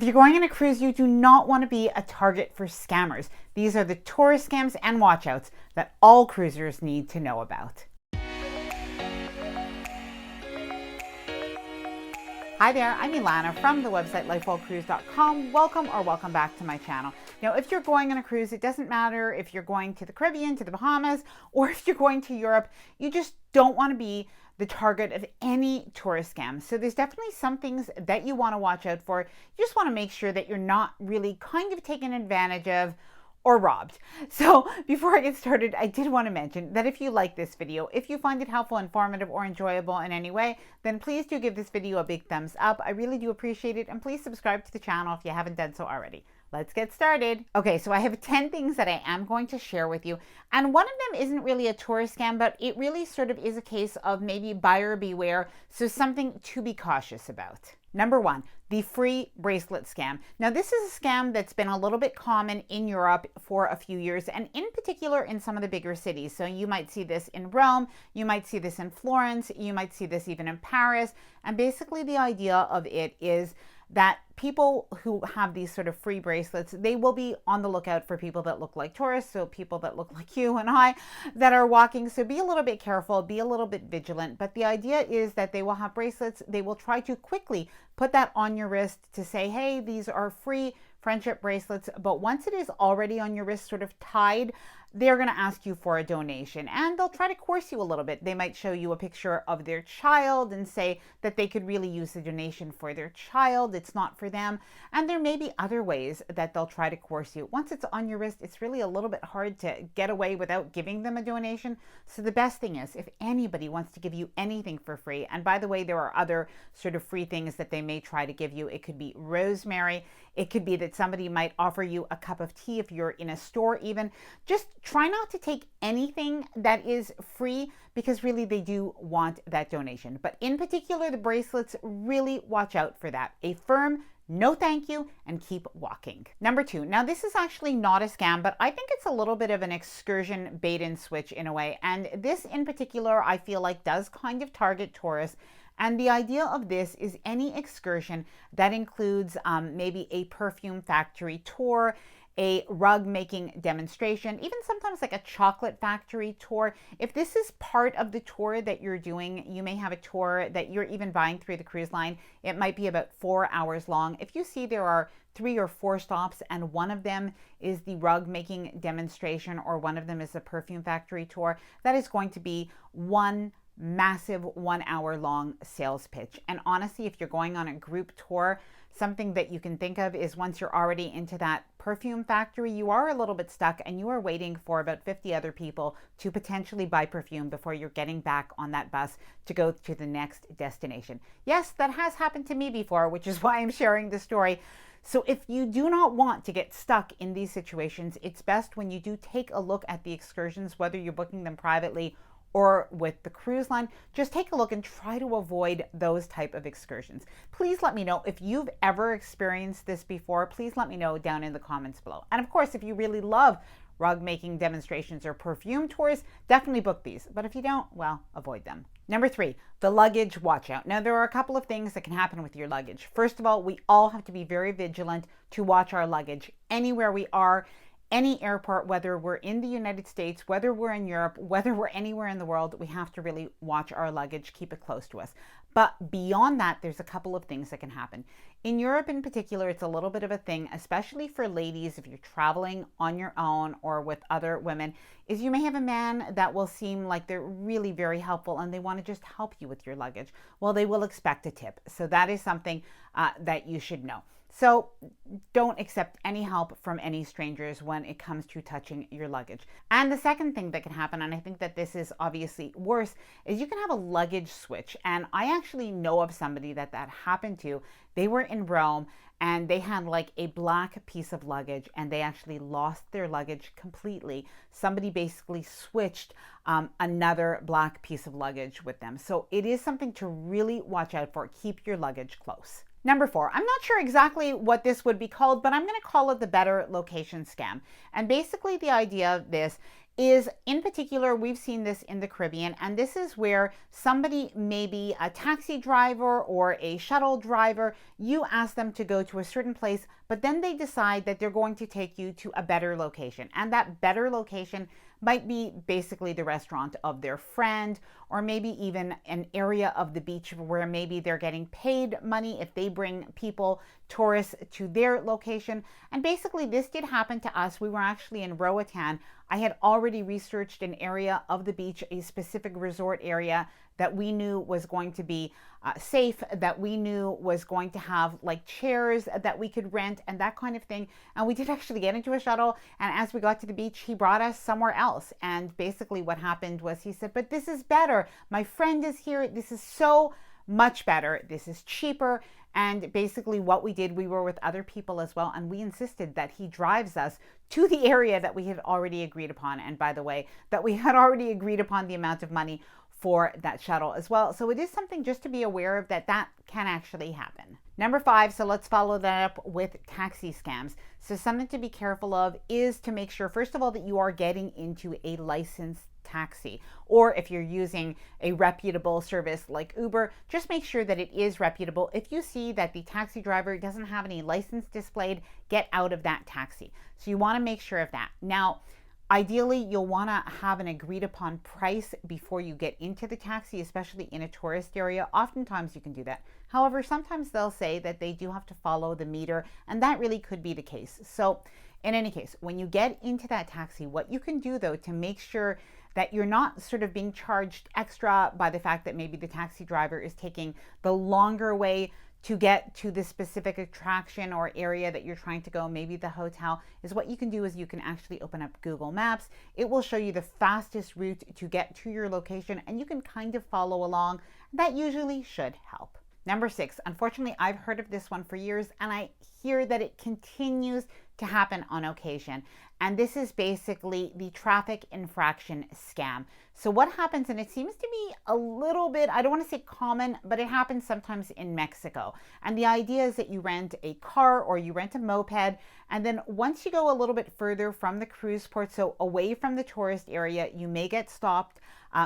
you're going on a cruise, you do not want to be a target for scammers. These are the tourist scams and watchouts that all cruisers need to know about. Hi there, I'm Ilana from the website lifewellcruise.com. Welcome back to my channel. Now, if you're going on a cruise, it doesn't matter if you're going to the Caribbean, to the Bahamas, or if you're going to Europe, you just don't want to be the target of any tourist scam. So there's definitely some things that you want to watch out for. You just want to make sure that you're not really kind of taken advantage of or robbed. So before I get started, I did want to mention that if you like this video, if you find it helpful, informative, or enjoyable in any way, then please do give this video a big thumbs up. I really do appreciate it. And please subscribe to the channel if you haven't done so already. Let's get started. Okay, so I have 10 things that I am going to share with you. And one of them isn't really a tourist scam, but it really sort of is a case of maybe buyer beware. So something to be cautious about. Number one, the free bracelet scam. Now, this is a scam that's been a little bit common in Europe for a few years, and in particular in some of the bigger cities. So you might see this in Rome, you might see this in Florence, you might see this even in Paris. And basically the idea of it is that people who have these sort of free bracelets, they will be on the lookout for people that look like tourists, so people that look like you and I that are walking. So be a little bit careful, be a little bit vigilant. But the idea is that they will have bracelets. They will try to quickly put that on your wrist to say, hey, these are free friendship bracelets. But once it is already on your wrist, sort of tied, they're going to ask you for a donation, and they'll try to coerce you a little bit. They might show you a picture of their child and say that they could really use the donation for their child. It's not for them. And there may be other ways that they'll try to coerce you. Once it's on your wrist, it's really a little bit hard to get away without giving them a donation. So the best thing is, if anybody wants to give you anything for free, and by the way, there are other sort of free things that they may try to give you. It could be rosemary. It could be that somebody might offer you a cup of tea if you're in a store even. Just try not to take anything that is free, because really they do want that donation. But in particular, the bracelets, really watch out for that. A firm no thank you, and keep walking. Number two, now this is actually not a scam, but I think it's a little bit of an excursion bait and switch in a way. And this in particular, I feel like does kind of target tourists. And the idea of this is any excursion that includes maybe a perfume factory tour, a rug making demonstration, even sometimes like a chocolate factory tour. If this is part of the tour that you're doing, you may have a tour that you're even buying through the cruise line. It might be about 4 hours long. If you see there are 3 or 4 stops and one of them is the rug making demonstration or one of them is the perfume factory tour, that is going to be one massive 1 hour long sales pitch. And honestly, if you're going on a group tour, something that you can think of is once you're already into that perfume factory, you are a little bit stuck and you are waiting for about 50 other people to potentially buy perfume before you're getting back on that bus to go to the next destination. Yes, that has happened to me before, which is why I'm sharing the story. So if you do not want to get stuck in these situations, it's best when you do take a look at the excursions, whether you're booking them privately or with the cruise line, just take a look and try to avoid those type of excursions. Please let me know if you've ever experienced this before. Please let me know down in the comments below. And of course, if you really love rug making demonstrations or perfume tours, definitely book these. But if you don't, well, avoid them. Number three, the luggage watch out. Now, there are a couple of things that can happen with your luggage. First of all, we all have to be very vigilant to watch our luggage anywhere we are. Any airport, whether we're in the United States, whether we're in Europe, whether we're anywhere in the world, we have to really watch our luggage, keep it close to us. But beyond that, there's a couple of things that can happen. In Europe in particular, it's a little bit of a thing, especially for ladies, if you're traveling on your own or with other women, is you may have a man that will seem like they're really very helpful and they want to just help you with your luggage. Well, they will expect a tip. So that is something that you should know. So don't accept any help from any strangers when it comes to touching your luggage. And the second thing that can happen, and I think that this is obviously worse, is you can have a luggage switch. And I actually know of somebody that happened to. They were in Rome and they had like a black piece of luggage and they actually lost their luggage completely. Somebody basically switched another black piece of luggage with them. So it is something to really watch out for. Keep your luggage close. Number four, I'm not sure exactly what this would be called, but I'm going to call it the better location scam. And basically the idea of this is, in particular, we've seen this in the Caribbean, and this is where somebody, maybe a taxi driver or a shuttle driver, you ask them to go to a certain place, but then they decide that they're going to take you to a better location. And that better location might be basically the restaurant of their friend, or maybe even an area of the beach where maybe they're getting paid money if they bring people, tourists, to their location. And basically this did happen to us. We were actually in Roatan. I had already researched an area of the beach, a specific resort area that we knew was going to be safe, that we knew was going to have like chairs that we could rent and that kind of thing. And we did actually get into a shuttle, and as we got to the beach, he brought us somewhere else. And basically what happened was he said, but this is better. My friend is here. This is so much better. This is cheaper. And basically what we did, we were with other people as well, and we insisted that he drives us to the area that we had already agreed upon. And by the way, that we had already agreed upon the amount of money for that shuttle as well. So it is something just to be aware of, that can actually happen. Number 5, so let's follow that up with taxi scams. So something to be careful of is to make sure, first of all, that you are getting into a licensed taxi, or if you're using a reputable service like Uber, just make sure that it is reputable. If you see that the taxi driver doesn't have any license displayed, get out of that taxi. So you want to make sure of that. Now, ideally, you'll want to have an agreed upon price before you get into the taxi, especially in a tourist area. Oftentimes you can do that. However, sometimes they'll say that they do have to follow the meter, and that really could be the case. So in any case, when you get into that taxi, what you can do though to make sure that you're not sort of being charged extra by the fact that maybe the taxi driver is taking the longer way to get to the specific attraction or area that you're trying to go, maybe the hotel, is what you can do is you can actually open up Google Maps. It will show you the fastest route to get to your location, and you can kind of follow along. That usually should help. Number 6, unfortunately, I've heard of this one for years, and I hear that it continues to happen on occasion. And this is basically the traffic infraction scam. So what happens, and it seems to be a little bit, I don't want to say common, but it happens sometimes in Mexico. And the idea is that you rent a car or you rent a moped, and then once you go a little bit further from the cruise port, so away from the tourist area, you may get stopped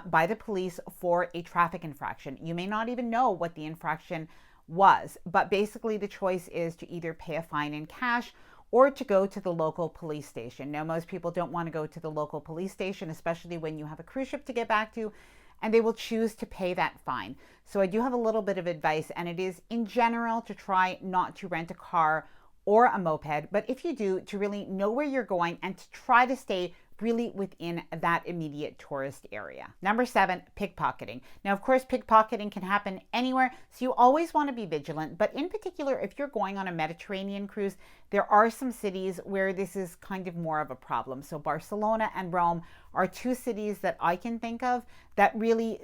by the police for a traffic infraction. You may not even know what the infraction was, but basically the choice is to either pay a fine in cash or to go to the local police station. Now, most people don't want to go to the local police station, especially when you have a cruise ship to get back to, and they will choose to pay that fine. So I do have a little bit of advice, and it is in general to try not to rent a car or a moped, but if you do, to really know where you're going and to try to stay really within that immediate tourist area. Number 7, pickpocketing. Now, of course, pickpocketing can happen anywhere, so you always want to be vigilant. But in particular, if you're going on a Mediterranean cruise, there are some cities where this is kind of more of a problem. So Barcelona and Rome are 2 cities that I can think of that really,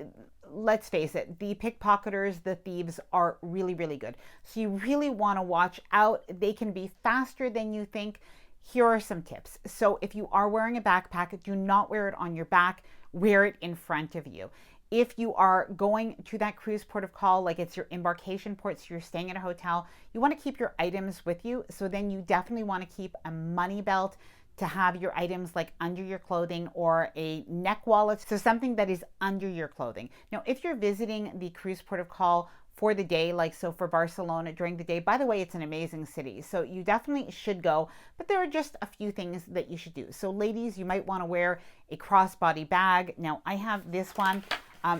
let's face it, the pickpocketers, the thieves are really, really good. So you really want to watch out. They can be faster than you think. Here are some tips. So if you are wearing a backpack, do not wear it on your back, wear it in front of you. If you are going to that cruise port of call, like it's your embarkation port, so you're staying at a hotel, you want to keep your items with you. So then you definitely want to keep a money belt to have your items like under your clothing, or a neck wallet, so something that is under your clothing. Now, if you're visiting the cruise port of call for the day, like so for Barcelona during the day, by the way, it's an amazing city, so you definitely should go, but there are just a few things that you should do. So ladies, you might want to wear a crossbody bag. Now I have this one.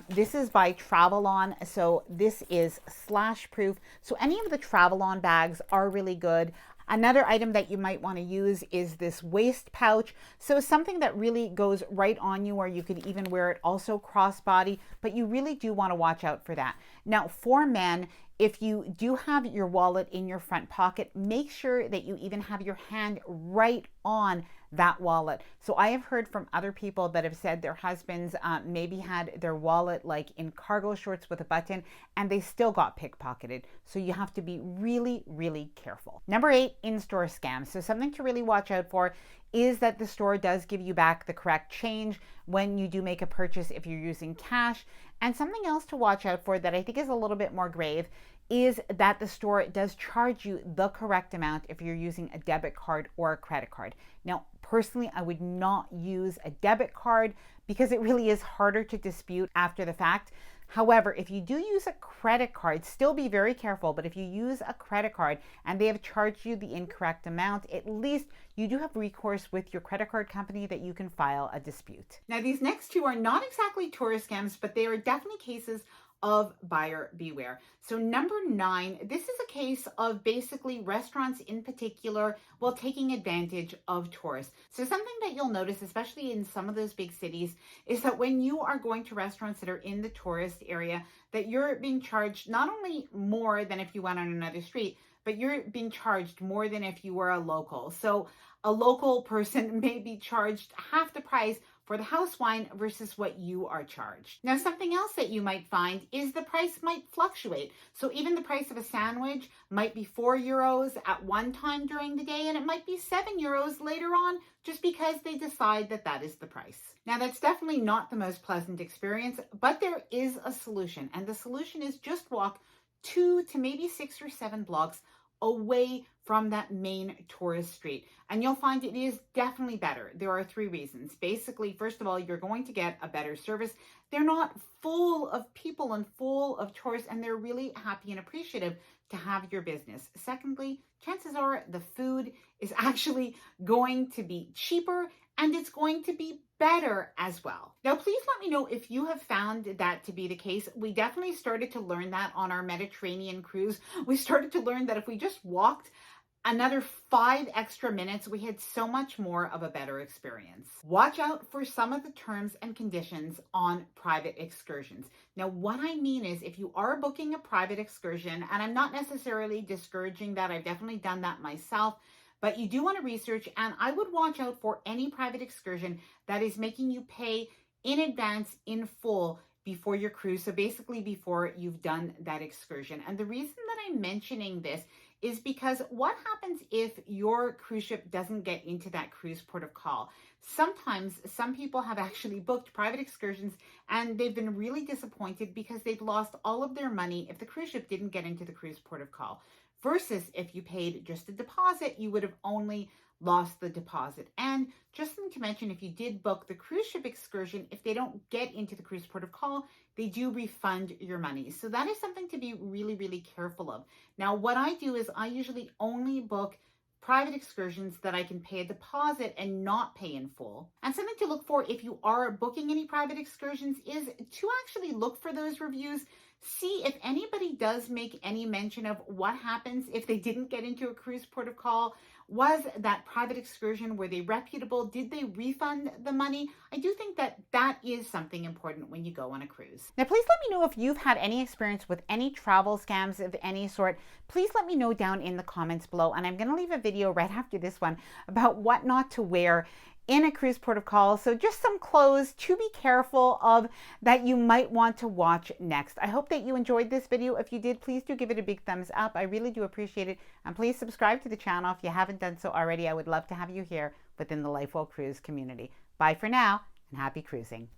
This is by Travel-On, so this is splash proof. So any of the Travel-On bags are really good. Another item that you might want to use is this waist pouch. So something that really goes right on you, or you could even wear it also crossbody, but you really do want to watch out for that. Now, for men, if you do have your wallet in your front pocket, make sure that you even have your hand right on that wallet. So I have heard from other people that have said their husbands maybe had their wallet like in cargo shorts with a button, and they still got pickpocketed. So you have to be really, really careful. Number 8, in-store scams. So something to really watch out for is that the store does give you back the correct change when you do make a purchase if you're using cash. And something else to watch out for that I think is a little bit more grave is that the store does charge you the correct amount if you're using a debit card or a credit card. Now, personally, I would not use a debit card because it really is harder to dispute after the fact. However, if you do use a credit card, still be very careful, but if you use a credit card and they have charged you the incorrect amount, at least you do have recourse with your credit card company that you can file a dispute. Now, these next two are not exactly tourist scams, but they are definitely cases of buyer beware. So number 9, this is a case of basically restaurants in particular, well, taking advantage of tourists. So something that you'll notice, especially in some of those big cities, is that when you are going to restaurants that are in the tourist area, that you're being charged not only more than if you went on another street, but you're being charged more than if you were a local. So a local person may be charged half the price for the house wine versus what you are charged. Now, something else that you might find is the price might fluctuate. So even the price of a sandwich might be €4 at one time during the day, and it might be €7 later on, just because they decide that that is the price. Now, that's definitely not the most pleasant experience, but there is a solution. And the solution is just walk 2 to maybe 6 or 7 blocks away from that main tourist street. And you'll find it is definitely better. There are 3 reasons. Basically, first of all, you're going to get a better service. They're not full of people and full of tourists, and they're really happy and appreciative to have your business. Secondly, chances are the food is actually going to be cheaper and it's going to be better as well. Now, please let me know if you have found that to be the case. We definitely started to learn that on our Mediterranean cruise. We started to learn that if we just walked another 5 extra minutes, we had so much more of a better experience. Watch out for some of the terms and conditions on private excursions. Now, what I mean is if you are booking a private excursion, and I'm not necessarily discouraging that, I've definitely done that myself, but you do want to research, and I would watch out for any private excursion that is making you pay in advance in full before your cruise. So basically before you've done that excursion. And the reason that I'm mentioning this is because what happens if your cruise ship doesn't get into that cruise port of call? Sometimes some people have actually booked private excursions and they've been really disappointed because they've lost all of their money if the cruise ship didn't get into the cruise port of call. Versus if you paid just a deposit, you would have only lost the deposit. And just something to mention, if you did book the cruise ship excursion, if they don't get into the cruise port of call, they do refund your money. So that is something to be really, really careful of. Now, what I do is I usually only book private excursions that I can pay a deposit and not pay in full. And something to look for if you are booking any private excursions is to actually look for those reviews. See if anybody does make any mention of what happens if they didn't get into a cruise port of call. Was that private excursion, were they reputable? Did they refund the money? I do think that that is something important when you go on a cruise. Now, please let me know if you've had any experience with any travel scams of any sort. Please let me know down in the comments below. And I'm going to leave a video right after this one about what not to wear in a cruise port of call. So just some clothes to be careful of that you might want to watch next. I hope that you enjoyed this video. If you did, please do give it a big thumbs up. I really do appreciate it. And please subscribe to the channel if you haven't done so already. I would love to have you here within the Life Well Cruise community. Bye for now and happy cruising.